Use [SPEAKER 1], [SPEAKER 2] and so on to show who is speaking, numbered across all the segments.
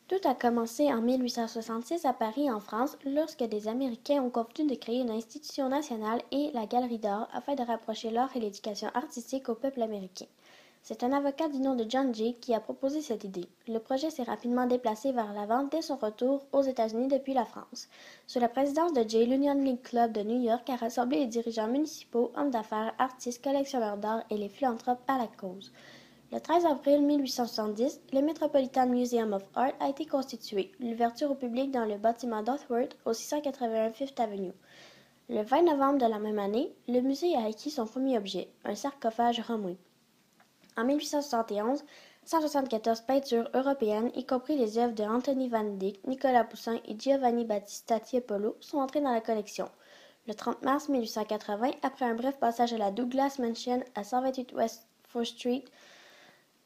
[SPEAKER 1] Tout a commencé en 1866 à Paris, en France, lorsque des Américains ont convenu de créer une institution nationale et la Galerie d'art afin de rapprocher l'art et l'éducation artistique au peuple américain. C'est un avocat du nom de John Jay qui a proposé cette idée. Le projet s'est rapidement déplacé vers l'avant dès son retour aux États-Unis depuis la France. Sous la présidence de Jay, l'Union League Club de New York a rassemblé les dirigeants municipaux, hommes d'affaires, artistes, collectionneurs d'art et les philanthropes à la cause. Le 13 avril 1870, le Metropolitan Museum of Art a été constitué, l'ouverture au public dans le bâtiment d'Authworth au 681 Fifth Avenue. Le 20 novembre de la même année, le musée a acquis son premier objet, un sarcophage romain. En 1871, 174 peintures européennes, y compris les œuvres de Anthony van Dyck, Nicolas Poussin et Giovanni Battista Tiepolo, sont entrées dans la collection. Le 30 mars 1880, après un bref passage à la Douglas Mansion à 128 West 4th Street,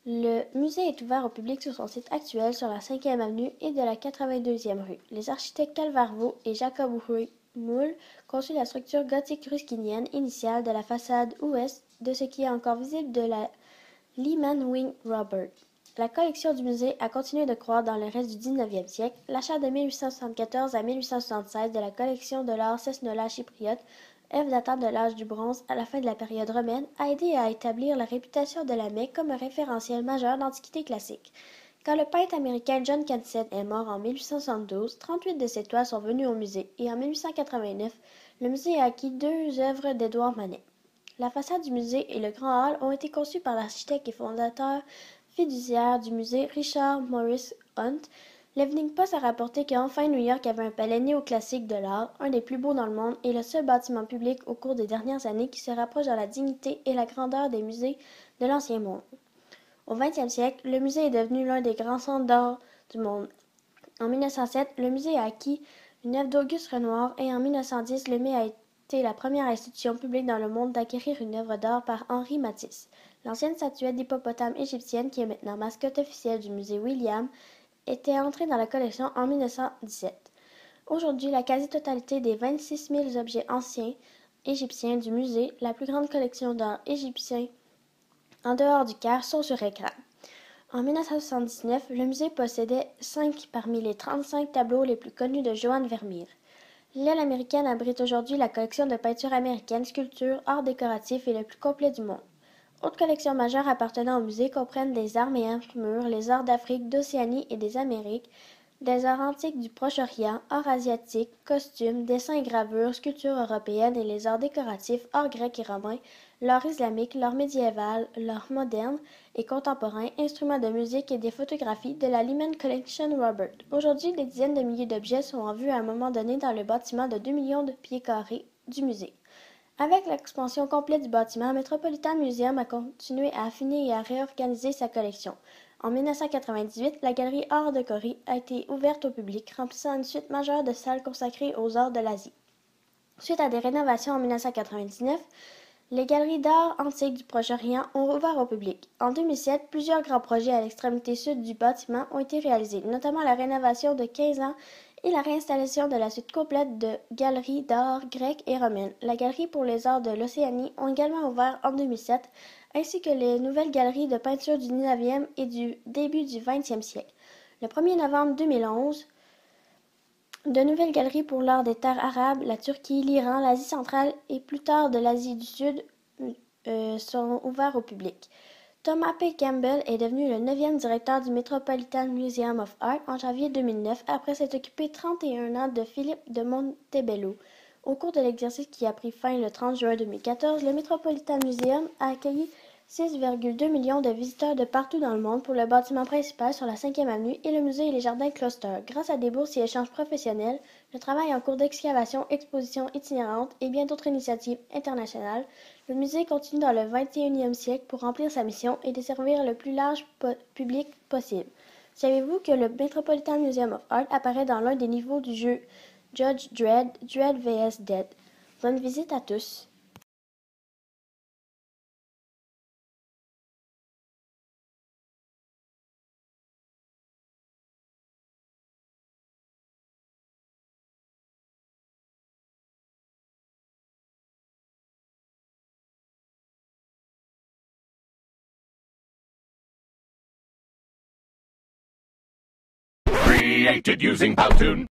[SPEAKER 1] le musée est ouvert au public sur son site actuel sur la 5e avenue et de la 82e rue. Les architectes Calvarvo et Jacob Moule conçurent la structure gothique ruskinienne initiale de la façade ouest de ce qui est encore visible de la Lehman Wing Robert. La collection du musée a continué de croître dans le reste du 19e siècle. L'achat de 1874 à 1876 de la collection de l'art Cesnola chypriote, œuvre datant de l'âge du bronze à la fin de la période romaine, a aidé à établir la réputation de la Mecque comme un référentiel majeur d'antiquité classique. Quand le peintre américain John Kensett est mort en 1872, 38 de ses toiles sont venues au musée et en 1889, le musée a acquis 2 œuvres d'Édouard Manet. La façade du musée et le grand hall ont été conçus par l'architecte et fondateur fiduciaire du musée Richard Morris Hunt. L'Evening Post a rapporté qu'enfin New York avait un palais néoclassique de l'art, un des plus beaux dans le monde et le seul bâtiment public au cours des dernières années qui se rapproche dans la dignité et la grandeur des musées de l'Ancien Monde. Au XXe siècle, le musée est devenu l'un des grands centres d'art du monde. En 1907, le musée a acquis une œuvre d'Auguste Renoir et en 1910, le MÉ a été la première institution publique dans le monde d'acquérir une œuvre d'art par Henri Matisse. L'ancienne statuette d'hippopotame égyptienne, qui est maintenant mascotte officielle du musée William, était entrée dans la collection en 1917. Aujourd'hui, la quasi-totalité des 26 000 objets anciens égyptiens du musée, la plus grande collection d'art égyptien en dehors du Caire, sont sur écran. En 1979, le musée possédait 5 parmi les 35 tableaux les plus connus de Johann Vermeer. L'aile américaine abrite aujourd'hui la collection de peintures américaines, sculptures, art décoratif et le plus complet du monde. Autres collections majeures appartenant au musée comprennent des armes et armures, les arts d'Afrique, d'Océanie et des Amériques, des arts antiques du Proche-Orient, arts asiatiques, costumes, dessins et gravures, sculptures européennes et les arts décoratifs, arts grecs et romains, l'art islamique, l'art médiéval, l'art moderne et contemporain, instruments de musique et des photographies de la Lehman Collection Robert. Aujourd'hui, des dizaines de milliers d'objets sont en vue à un moment donné dans le bâtiment de 2 millions de pieds carrés du musée. Avec l'expansion complète du bâtiment, Metropolitan Museum a continué à affiner et à réorganiser sa collection. En 1998, la galerie Art de Corée a été ouverte au public, remplissant une suite majeure de salles consacrées aux arts de l'Asie. Suite à des rénovations en 1999, les galeries d'art antique du Proche-Orient ont rouvert au public. En 2007, plusieurs grands projets à l'extrémité sud du bâtiment ont été réalisés, notamment la rénovation de 15 ans et la réinstallation de la suite complète de galeries d'art grecques et romaines. La galerie pour les arts de l'Océanie ont également ouvert en 2007, ainsi que les nouvelles galeries de peinture du 19e et du début du 20e siècle. Le 1er novembre 2011, de nouvelles galeries pour l'art des terres arabes, la Turquie, l'Iran, l'Asie centrale et plus tard de l'Asie du Sud sont ouverts au public. Thomas P. Campbell est devenu le 9e directeur du Metropolitan Museum of Art en janvier 2009 après s'être occupé 31 ans de Philippe de Montebello. Au cours de l'exercice qui a pris fin le 30 juin 2014, le Metropolitan Museum a accueilli 6,2 millions de visiteurs de partout dans le monde pour le bâtiment principal sur la 5e avenue et le musée et les jardins Cluster. Grâce à des bourses et échanges professionnels, le travail en cours d'excavation, exposition itinérante et bien d'autres initiatives internationales, le musée continue dans le 21e siècle pour remplir sa mission et desservir le plus large public possible. Savez-vous que le Metropolitan Museum of Art apparaît dans l'un des niveaux du jeu Judge Dredd, Dredd vs Dead? Bonne visite à tous!
[SPEAKER 2] created using Powtoon.